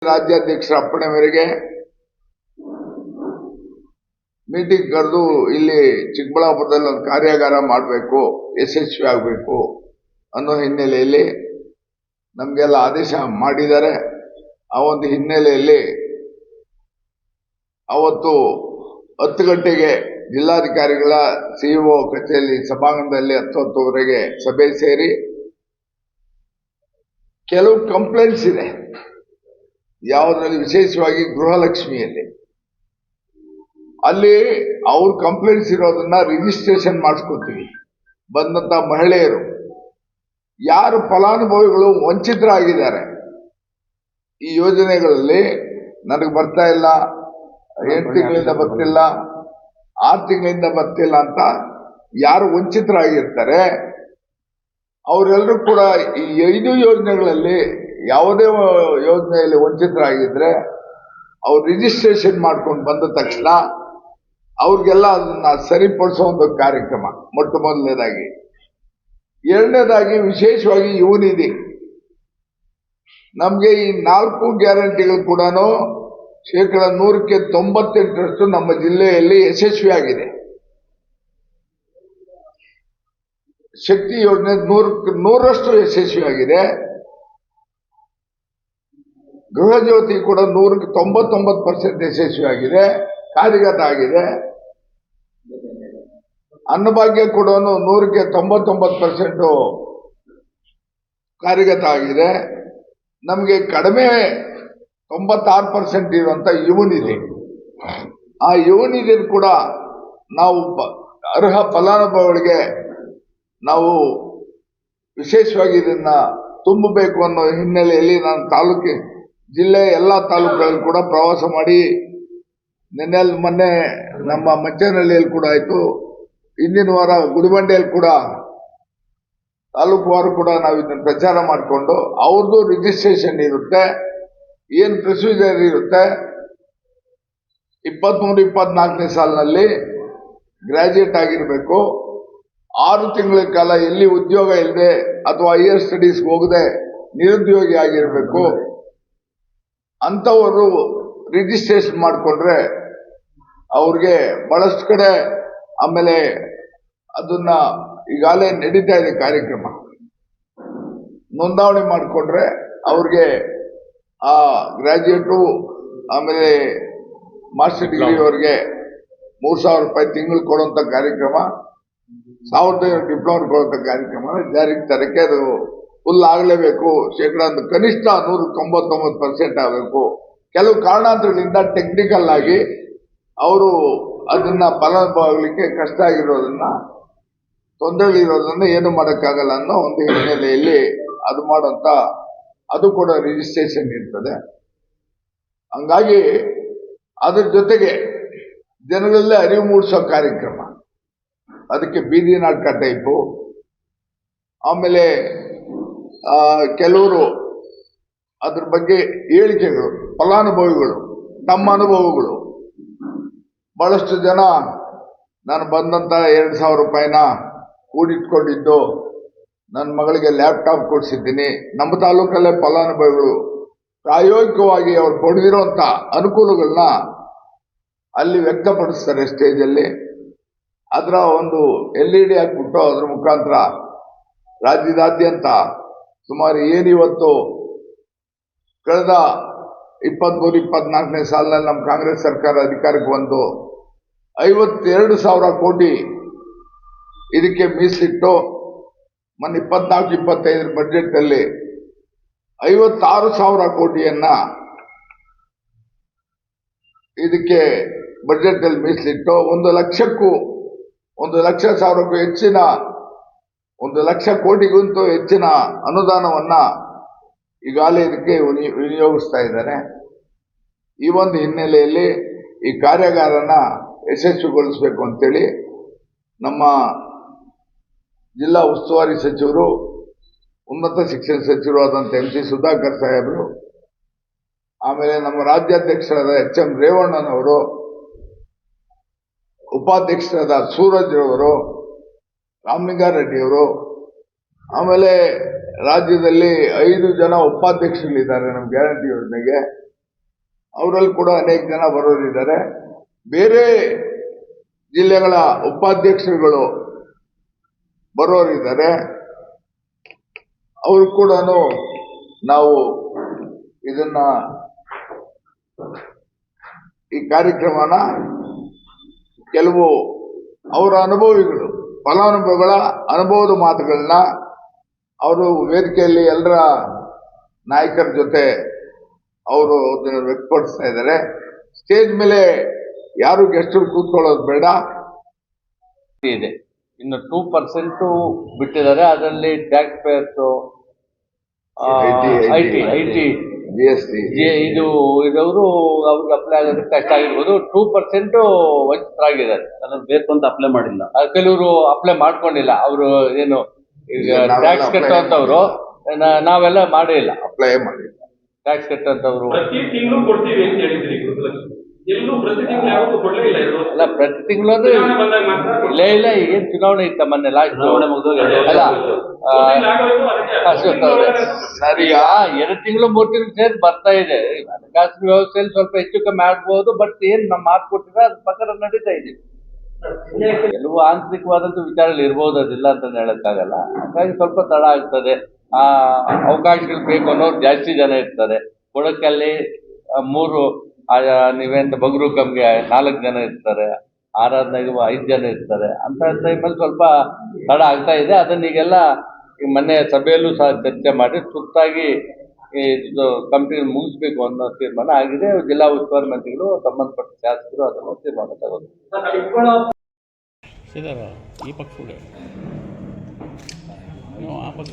ರಾಜ್ಯಾಧ್ಯಕ್ಷರ ಅಪ್ಪಣೆ ಮೇರೆಗೆ ಮೀಟಿಂಗ್ ಕರೆದು ಇಲ್ಲಿ ಚಿಕ್ಕಬಳ್ಳಾಪುರದಲ್ಲಿ ಒಂದು ಕಾರ್ಯಾಗಾರ ಮಾಡಬೇಕು, ಯಶಸ್ವಿ ಆಗಬೇಕು ಅನ್ನೋ ಹಿನ್ನೆಲೆಯಲ್ಲಿ ನಮಗೆಲ್ಲ ಆದೇಶ ಮಾಡಿದ್ದಾರೆ. ಆ ಒಂದು ಹಿನ್ನೆಲೆಯಲ್ಲಿ ಅವತ್ತು 10 ಗಂಟೆಗೆ ಜಿಲ್ಲಾಧಿಕಾರಿಗಳ ಸಿಇಒ ಕಚೇರಿ ಸಭಾಂಗಣದಲ್ಲಿ 10:10ವರೆಗೆ ಸಭೆ ಸೇರಿ ಕೆಲವು ಕಂಪ್ಲೇಂಟ್ಸ್ ಇದೆ. ಯಾವುದರಲ್ಲಿ ವಿಶೇಷವಾಗಿ ಗೃಹಲಕ್ಷ್ಮಿಯಲ್ಲಿ ಅಲ್ಲಿ ಅವ್ರ ಕಂಪ್ಲೇಂಟ್ಸ್ ಇರೋದನ್ನ ರಿಜಿಸ್ಟ್ರೇಷನ್ ಮಾಡಿಸ್ಕೊತೀವಿ. ಬಂದಂತ ಮಹಿಳೆಯರು ಯಾರು ಫಲಾನುಭವಿಗಳು ವಂಚಿತರಾಗಿದ್ದಾರೆ, ಈ ಯೋಜನೆಗಳಲ್ಲಿ ನನಗೆ ಬರ್ತಾ ಇಲ್ಲ, 8 ತಿಂಗಳಿಂದ ಬರ್ತಿಲ್ಲ, 6 ತಿಂಗಳಿಂದ ಬರ್ತಿಲ್ಲ ಅಂತ ಯಾರು ವಂಚಿತರಾಗಿರ್ತಾರೆ ಅವರೆಲ್ಲರೂ ಕೂಡ ಈ 5 ಯೋಜನೆಗಳಲ್ಲಿ ಯಾವುದೇ ಯೋಜನೆಯಲ್ಲಿ ವಂಚಿತರಾಗಿದ್ರೆ ಅವ್ರು ರಿಜಿಸ್ಟ್ರೇಷನ್ ಮಾಡ್ಕೊಂಡು ಬಂದ ತಕ್ಷಣ ಅವ್ರಿಗೆಲ್ಲ ಅದನ್ನ ಸರಿಪಡಿಸೋ ಒಂದು ಕಾರ್ಯಕ್ರಮ ಮೊಟ್ಟ ಮೊದಲನೇದಾಗಿ. ಎರಡನೇದಾಗಿ ವಿಶೇಷವಾಗಿ ಯುವನಿಧಿ, ನಮ್ಗೆ ಈ 4 ಗ್ಯಾರಂಟಿಗಳು ಕೂಡ 100% ನಮ್ಮ ಜಿಲ್ಲೆಯಲ್ಲಿ ಯಶಸ್ವಿಯಾಗಿದೆ. ಶಕ್ತಿ ಯೋಜನೆ 100% ಯಶಸ್ವಿಯಾಗಿದೆ. ಗೃಹ ಜ್ಯೋತಿ ಕೂಡ 99% ಯಶಸ್ವಿಯಾಗಿದೆ, ಕಾರ್ಯಗತ ಆಗಿದೆ. ಅನ್ನಭಾಗ್ಯ ಕೂಡ 199% ಕಾರ್ಯಗತ ಆಗಿದೆ. ನಮಗೆ ಕಡಿಮೆ 96% ಇರುವಂತ ಯುವನಿಧಿ, ಆ ಯುವನಿಧಿ ಕೂಡ ನಾವು ಅರ್ಹ ಫಲಾನುಭವಿಗಳಿಗೆ ನಾವು ವಿಶೇಷವಾಗಿ ಇದನ್ನ ತುಂಬಬೇಕು ಅನ್ನೋ ಹಿನ್ನೆಲೆಯಲ್ಲಿ ನಾನು ಜಿಲ್ಲೆ ಎಲ್ಲ ತಾಲೂಕುಗಳಲ್ಲಿ ಕೂಡ ಪ್ರವಾಸ ಮಾಡಿ ಮೊನ್ನೆ ನಮ್ಮ ಮಂಚನಹಳ್ಳಿಯಲ್ಲಿ ಕೂಡ ಆಯ್ತು, ಹಿಂದಿನ ವಾರ ಗುಡಿಬಂಡೆಯಲ್ಲಿ ಕೂಡ ತಾಲೂಕು ವಾರು ಕೂಡ ನಾವು ಇದನ್ನು ಪ್ರಚಾರ ಮಾಡಿಕೊಂಡು ಅವ್ರದ್ದು ರಿಜಿಸ್ಟ್ರೇಷನ್ ಇರುತ್ತೆ, ಏನ್ ಪ್ರೊಸೀಜರ್ ಇರುತ್ತೆ. 23-24ನೇ ಸಾಲಿನಲ್ಲಿ ಗ್ರಾಜ್ಯುಯೇಟ್ ಆಗಿರಬೇಕು, 6 ತಿಂಗಳ ಕಾಲ ಎಲ್ಲಿ ಉದ್ಯೋಗ ಇಲ್ಲದೆ ಅಥವಾ ಹೈಯರ್ ಸ್ಟಡೀಸ್ ಹೋಗದೆ ನಿರುದ್ಯೋಗಿ ಆಗಿರಬೇಕು. ಅಂತವರು ರಿಜಿಸ್ಟ್ರೇಷನ್ ಮಾಡಿಕೊಂಡ್ರೆ ಅವ್ರಿಗೆ ಬಹಳಷ್ಟು ಕಡೆ ಆಮೇಲೆ ಅದನ್ನ ಈಗಾಗಲೇ ನಡೀತಾ ಇದೆ ಕಾರ್ಯಕ್ರಮ. ನೋಂದಾವಣಿ ಮಾಡಿಕೊಂಡ್ರೆ ಅವ್ರಿಗೆ ಆ ಗ್ರಾಜ್ಯುಯೇಟು ಆಮೇಲೆ ಮಾಸ್ಟರ್ ಡಿಗ್ರಿ ಅವರಿಗೆ 3,000 ರೂಪಾಯಿ ತಿಂಗಳು ಕೊಡುವಂತ ಕಾರ್ಯಕ್ರಮ, 1,500 ಡಿಪ್ಲೊಮಾ ಕೊಡುವಂತ ಕಾರ್ಯಕ್ರಮ ಜಾರಿಗೆ ತರಕ್ಕೆ ಅದು ಫುಲ್ ಆಗಲೇಬೇಕು. ಕನಿಷ್ಠ 199% ಆಗಬೇಕು. ಕೆಲವು ಕಾರಣಾಂತರಗಳಿಂದ ಟೆಕ್ನಿಕಲ್ ಆಗಿ ಅವರು ಅದನ್ನ ಫಲಾನುಭವಿಗಳಿಗೆ ಕಷ್ಟ ಆಗಿರೋದನ್ನ, ತೊಂದರೆಗಳಿರೋದನ್ನ ಏನು ಮಾಡೋಕ್ಕಾಗಲ್ಲ ಅನ್ನೋ ಒಂದು ಹಿನ್ನೆಲೆಯಲ್ಲಿ ಅದು ಮಾಡೋಂತ ಅದು ಕೂಡ ರಿಜಿಸ್ಟ್ರೇಷನ್ ಇರ್ತದೆ. ಹಂಗಾಗಿ ಅದ್ರ ಜೊತೆಗೆ ಜನಗಳಲ್ಲೇ ಅರಿವು ಮೂಡಿಸೋ ಕಾರ್ಯಕ್ರಮ, ಅದಕ್ಕೆ ಬೀದಿ ನಾಟಕ ಟೈಪು, ಆಮೇಲೆ ಕೆಲವರು ಅದ್ರ ಬಗ್ಗೆ ಹೇಳಿಕೆಗಳು, ಫಲಾನುಭವಿಗಳು ತಮ್ಮ ಅನುಭವಗಳು. ಬಹಳಷ್ಟು ಜನ ನಾನು ಬಂದಂತ 2,000 ರೂಪಾಯಿನ ಕೂಡಿಟ್ಕೊಂಡಿದ್ದು ನನ್ನ ಮಗಳಿಗೆ ಲ್ಯಾಪ್ಟಾಪ್ ಕೊಡಿಸಿದ್ದೀನಿ. ನಮ್ಮ ತಾಲೂಕಲ್ಲೇ ಫಲಾನುಭವಿಗಳು ಪ್ರಾಯೋಗಿಕವಾಗಿ ಅವ್ರು ಪಡೆದಿರುವಂತ ಅನುಕೂಲಗಳನ್ನ ಅಲ್ಲಿ ವ್ಯಕ್ತಪಡಿಸ್ತಾರೆ ಸ್ಟೇಜಲ್ಲಿ. ಅದರ ಒಂದು LED ಹಾಕ್ಬಿಟ್ಟು ಅದ್ರ ಮುಖಾಂತರ ರಾಜ್ಯದಾದ್ಯಂತ ಸುಮಾರು ಏನಿವತ್ತು ಕಳೆದ 23-24ನೇ ಸಾಲಿನಲ್ಲಿ ನಮ್ಮ ಕಾಂಗ್ರೆಸ್ ಸರ್ಕಾರ ಅಧಿಕಾರಕ್ಕೆ ಬಂದು 52,000 ಕೋಟಿ ಇದಕ್ಕೆ ಮೀಸಲಿಟ್ಟು, ಮೊನ್ನೆ 24-25 ಬಜೆಟ್ ಅಲ್ಲಿ 56,000 ಕೋಟಿಯನ್ನ ಇದಕ್ಕೆ ಬಜೆಟ್ ಅಲ್ಲಿ ಮೀಸಲಿಟ್ಟು 1,00,000 ಹೆಚ್ಚಿನ 1,00,000 ಕೋಟಿಗಿಂತೂ ಹೆಚ್ಚಿನ ಅನುದಾನವನ್ನ ಈಗಾಗಲೇ ಇದಕ್ಕೆ ವಿನಿಯೋಗಿಸ್ತಾ ಇದ್ದಾರೆ. ಈ ಒಂದು ಹಿನ್ನೆಲೆಯಲ್ಲಿ ಈ ಕಾರ್ಯಾಗಾರನ ಯಶಸ್ವಿಗೊಳಿಸಬೇಕು ಅಂತೇಳಿ ನಮ್ಮ ಜಿಲ್ಲಾ ಉಸ್ತುವಾರಿ ಸಚಿವರು, ಉನ್ನತ ಶಿಕ್ಷಣ ಸಚಿವರು ಆದಂತ MC ಸುಧಾಕರ್ ಸಾಹೇಬರು, ಆಮೇಲೆ ನಮ್ಮ ರಾಜ್ಯಾಧ್ಯಕ್ಷರಾದ HM ರೇವಣ್ಣನವರು, ಉಪಾಧ್ಯಕ್ಷರಾದ ಸೂರಜ್ ಅವರು, ರಾಮಲಿಂಗಾರೆಡ್ಡಿಯವರು, ಆಮೇಲೆ ರಾಜ್ಯದಲ್ಲಿ 5 ಜನ ಉಪಾಧ್ಯಕ್ಷಗಳಿದ್ದಾರೆ ನಮ್ಮ ಗ್ಯಾರಂಟಿ ಯೋಜನೆಗೆ. ಅವರಲ್ಲಿ ಕೂಡ ಅನೇಕ ಜನ ಬರೋರಿದ್ದಾರೆ. ಬೇರೆ ಜಿಲ್ಲೆಗಳ ಉಪಾಧ್ಯಕ್ಷರುಗಳು ಬರೋರಿದ್ದಾರೆ. ಅವರು ಕೂಡ ನಾವು ಇದನ್ನ ಈ ಕಾರ್ಯಕ್ರಮನ ಕೆಲವು ಅವರ ಅನುಭವಿಗಳು ಫಲಾನುಭವಿಗಳ ಅನುಭವದ ಮಾತುಗಳನ್ನ ಅವರು ವೇದಿಕೆಯಲ್ಲಿ ಎಲ್ಲರ ನಾಯಕರ ಜೊತೆ ಅವರು ಅದನ್ನು ವ್ಯಕ್ತಪಡಿಸ್ತಾ ಇದ್ದಾರೆ. ಸ್ಟೇಜ್ ಮೇಲೆ ಯಾರು ಗೆಸ್ಟ್ಗಳು ಕೂತ್ಕೊಳ್ಳೋದು ಬೇಡ. ಇದೆ ಇನ್ನು 2% ಬಿಟ್ಟಿದ್ದಾರೆ. ಅದರಲ್ಲಿ ಟ್ಯಾಕ್ಸ್ ಪೇಯರ್ಸ್, ಐಟಿ, GST ಇದು ಇದವರು ಅವ್ರಿಗೆ ಅಪ್ಲೈ ಆಗೋದಕ್ಕೆ ಕಷ್ಟ ಆಗಿರ್ಬೋದು. 2% ವಂಚಿತರಾಗಿದ್ದಾರೆ. ಅದನ್ನು ಬೇಕು ಅಂತ ಅಪ್ಲೈ ಮಾಡಿಲ್ಲ. ಕೆಲವರು ಅಪ್ಲೈ ಮಾಡ್ಕೊಂಡಿಲ್ಲ. ಅವರು ಏನು ಈಗ ಟ್ಯಾಕ್ಸ್ ಕಟ್ಟುವಂತವ್ರು ನಾವೆಲ್ಲ ಮಾಡೇ ಇಲ್ಲ, ಅಪ್ಲೈ ಮಾಡಿಲ್ಲ. ಟ್ಯಾಕ್ಸ್ ಕಟ್ಟುವಂತವ್ರು ಪ್ರತಿ ತಿಂಗಳು ಕೊಡ್ತೀವಿ ಅಂತ ಹೇಳಿದ್ರಿ. ಎಲ್ಲೂ ಪ್ರತಿ ತಿಂಗಳು ಯಾವತ್ತೂ ಕೊಡಲೇ ಇಲ್ಲ. ಅಲ್ಲ, ಪ್ರತಿ ತಿಂಗಳು ಅಂದ್ರೆ ಇಲ್ಲ ಈಗೇನು ಚುನಾವಣೆ ಇತ್ತ ಮೊನ್ನೆ ಲಾಸ್ಟ್ ಚುನಾವಣೆ ಮುಗಿದೋಗಿ ಅಲ್ಲ ಸರಿ, 2 ತಿಂಗಳು 3 ತಿಂಗಳು ಸೇರಿ ಬರ್ತಾ ಇದೆ. ಹಣಕಾಸಿನ ವ್ಯವಸ್ಥೆಯಲ್ಲಿ ಸ್ವಲ್ಪ ಹೆಚ್ಚು ಕಮ್ಮಿ ಆಗ್ಬಹುದು. ಬಟ್ ಏನ್ ನಮ್ಮ ಮಾತು ಕೊಟ್ಟಿದ್ರೆ ಅದ್ರ ಪ್ರಕಾರ ನಡೀತಾ ಇದೆ. ಕೆಲವು ಆಂತರಿಕವಾದಂತ ವಿಚಾರಗಳು ಇರ್ಬೋದು, ಅದಿಲ್ಲ ಅಂತ ಹೇಳಕ್ಕಾಗಲ್ಲ. ಹಾಗಾಗಿ ಸ್ವಲ್ಪ ತಡ ಆಗ್ತದೆ. ಅವಕಾಶಗಳು ಬೇಕು ಅನ್ನೋರು ಜಾಸ್ತಿ ಜನ ಇರ್ತಾರೆ. ಕೊಡಕಲ್ಲಿ 3 ನೀವೇನು ಬಗರೂಕಂಗೆ 4 ಜನ ಇರ್ತಾರೆ. ಆರಾಧನೆಗೆ 5 ಜನ ಇರ್ತಾರೆ. ಅಂತ ಟೈಮಲ್ಲಿ ಸ್ವಲ್ಪ ತಡ ಆಗ್ತಾ ಇದೆ. ಅದನ್ನೀಗೆಲ್ಲ ಈ ಮೊನ್ನೆ ಸಭೆಯಲ್ಲೂ ಸಹ ಚರ್ಚೆ ಮಾಡಿ ತುರ್ತಾಗಿ ಇದು ಕಂಪ್ನಿ ಮುಗಿಸ್ಬೇಕು ಅನ್ನೋ ತೀರ್ಮಾನ ಆಗಿದೆ. ಜಿಲ್ಲಾ ಉಸ್ತುವಾರಿ ಮಂತ್ರಿಗಳು, ಸಂಬಂಧಪಟ್ಟ ಶಾಸಕರು ಅದನ್ನು ತೀರ್ಮಾನ ತಗೋದು. ಈ ಪಕ್ಷ ನೀವು ಆ ಪಕ್ಷ